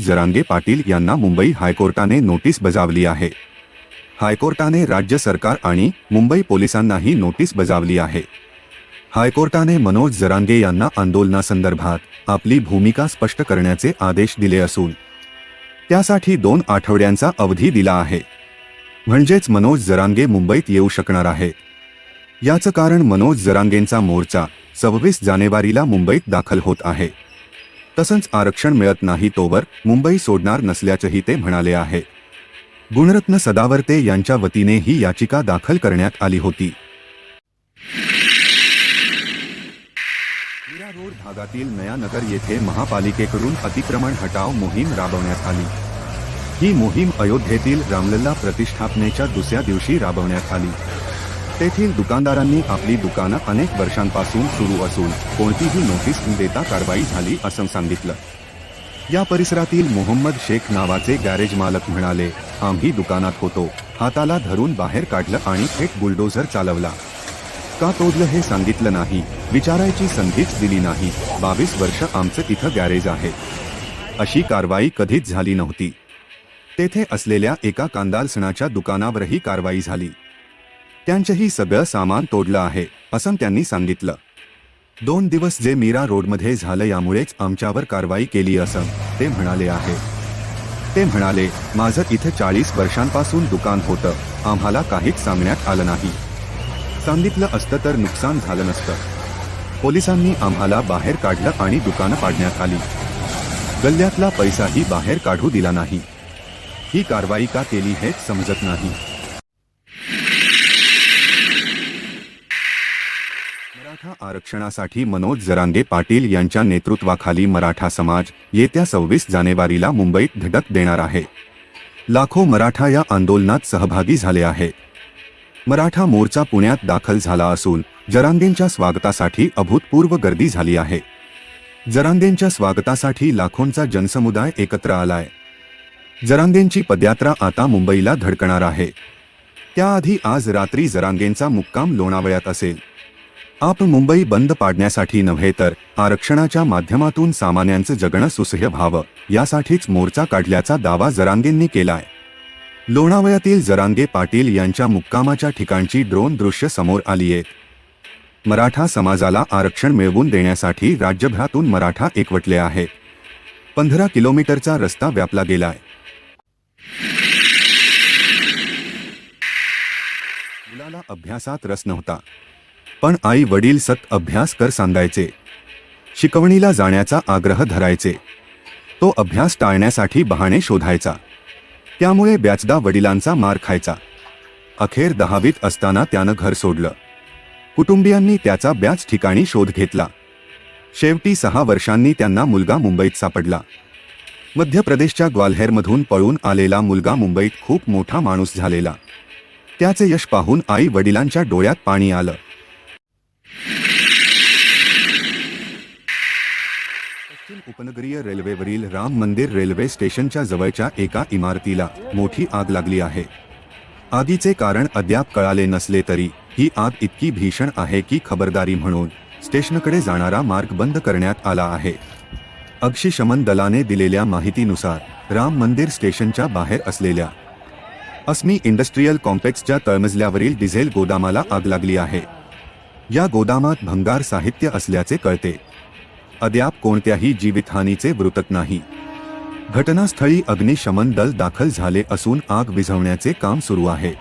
जरांगे पाटील यांना मुंबई हायकोर्टाने नोटीस बजावली आहे। हायकोर्टाने राज्य सरकार आणि मुंबई पोलिसांनाही नोटीस बजावली आहे। हायकोर्टाने मनोज जरांगे यांना आंदोलनासंदर्भात आपली भूमिका स्पष्ट करण्याचे आदेश दिले असून त्यासाठी 2 आठवड्यांचा अवधी दिला आहे। म्हणजेच मनोज जरांगे मुंबईत येऊ शकणार आहे। याचं कारण मनोज जरांगेंचा मोर्चा 26 जानेवारीला मुंबईत दाखल होत आहे। तसंच आरक्षण मिळत नाही तोवर मुंबई सोडणार नसल्याचंही ते म्हणाले आहे। गुणरत्न सदावर्ते यांच्या वतीने ही याचिका दाखल करण्यात आली होती। मीरा रोड भागातील नयानगर येथे महापालिकेकडून अतिक्रमण हटाव मोहीम राबवण्यात आली। ही मोहीम अयोध्येतील रामलल्ला प्रतिष्ठापनेच्या दुसऱ्या दिवशी राबवण्यात आली। तेथील दुकानदारांनी आपली दुकानं अनेक वर्षांपासून सुरू असून कोणतीही नोटीस न देता कारवाई झाली असं सांगितलं। या परिसरातील मोहम्मद शेख नावाचे गॅरेज मालक म्हणाले, आम्ही दुकानात होतो, हाताला धरून बाहेर काढलं आणि थेट बुलडोझर चालवला। का तोडलं हे सांगितलं नाही, विचारायची संधीच दिली नाही। 22 वर्ष आमचं इथं गॅरेज आहे। अशी कारवाई कधीच झाली नव्हती। तेथे असलेल्या एका कांदा लसणाच्या दुकानावरही कारवाई झाली। त्यांचंही सगळं सामान तोडलं आहे असं त्यांनी सांगितलं। 2 दिवस जे मीरा रोडमध्ये झालं यामुळेच आमच्यावर कारवाई केली असं ते म्हणाले आहे। ते म्हणाले, माझं इथं 40 वर्षांपासून दुकान होतं, आम्हाला काहीच सांगण्यात आलं नाही। सांगितलं असतं तर नुकसान झालं नसतं। पोलिसांनी आम्हाला बाहेर काढलं आणि दुकानं पाडण्यात आली। गल्ल्यातला पैसाही बाहेर काढू दिला नाही। ही कारवाई का केली हेच समजत नाही। मराठा आरक्षणासाठी मनोज जरांगे पाटील यांच्या नेतृत्वाखाली मराठा समाज येत्या 26 जानेवारीला मुंबईत धडक देणार आहे। लाखो मराठा या आंदोलनात सहभागी झाले आहेत। मराठा मोर्चा पुण्यात दाखल झाला असून जरांगेंच्या स्वागतासाठी अभूतपूर्व गर्दी झाली आहे। जरांगेंच्या स्वागतासाठी लाखोंचा जनसमुदाय एकत्र आलाय। जरांगेंची पदयात्रा आता मुंबईला धडकणार आहे। त्याआधी आज रात्री जरांगेंचा मुक्काम लोणावळ्यात असेल। आपण मुंबई बंद पाडण्यासाठी नव्हे तर आरक्षणाच्या माध्यमातून सामान्यांचं जगणं सुसह्य व्हावं यासाठीच मोर्चा काढल्याचा दावा जरांगेंनी केलाय। लोणावळ्यातील जरांगे पाटील यांच्या मुक्कामाच्या ठिकाणची ड्रोन दृश्य समोर आली आहेत। मराठा समाजाला आरक्षण मिळवून देण्यासाठी राज्यभरातून मराठा एकवटले आहेत। 15 किलोमीटरचा रस्ता व्यापला गेलाय। मुलाला अभ्यासात रस नव्हता, पण आई वडील अभ्यास कर सांगायचे। शिकवणीला जाण्याचा आग्रह धरायचे। तो अभ्यास टाळण्यासाठी बहाणे शोधायचा। त्यामुळे बऱ्याचदा वडिलांचा मार खायचा। अखेर 10वीत असताना त्यानं घर सोडलं। कुटुंबियांनी त्याचा बऱ्याच ठिकाणी शोध घेतला। शेवटी 6 वर्षांनी त्यांना मुलगा मुंबईत सापडला। मध्य प्रदेशच्या ग्वाल्हेरमधून पळून आलेला मुलगा मुंबईत खूप मोठा माणूस झालेला। त्याचे यश पाहून आई वडिलांच्या डोळ्यात पाणी आलं। पश्चिम उपनगरीय रेल्वेवरील राम मंदिर रेल्वे स्टेशनच्या जवळच्या एका इमारतीला मोठी आग लागली आहे। आगीचे कारण अद्याप कळाले नसले तरी ही आग इतकी भीषण आहे की खबरदारी म्हणून स्टेशनकडे जाणारा मार्ग बंद करण्यात आला आहे। अग्निशमन दलाने दिलेल्या माहितीनुसार राम मंदिर स्टेशनच्या बाहेर असलेल्या अस्मी इंडस्ट्रियल कॉम्प्लेक्सच्या तळमजल्यावरील डिझेल गोदामाला आग लागली आहे। या गोदामात भंगार साहित्य असल्याचे कळते। अद्याप कोणत्याही जीवितहानीचे वृत्त नाही। घटनास्थळी अग्निशमन दल दाखल झाले असून आग विझवण्याचे काम सुरू आहे।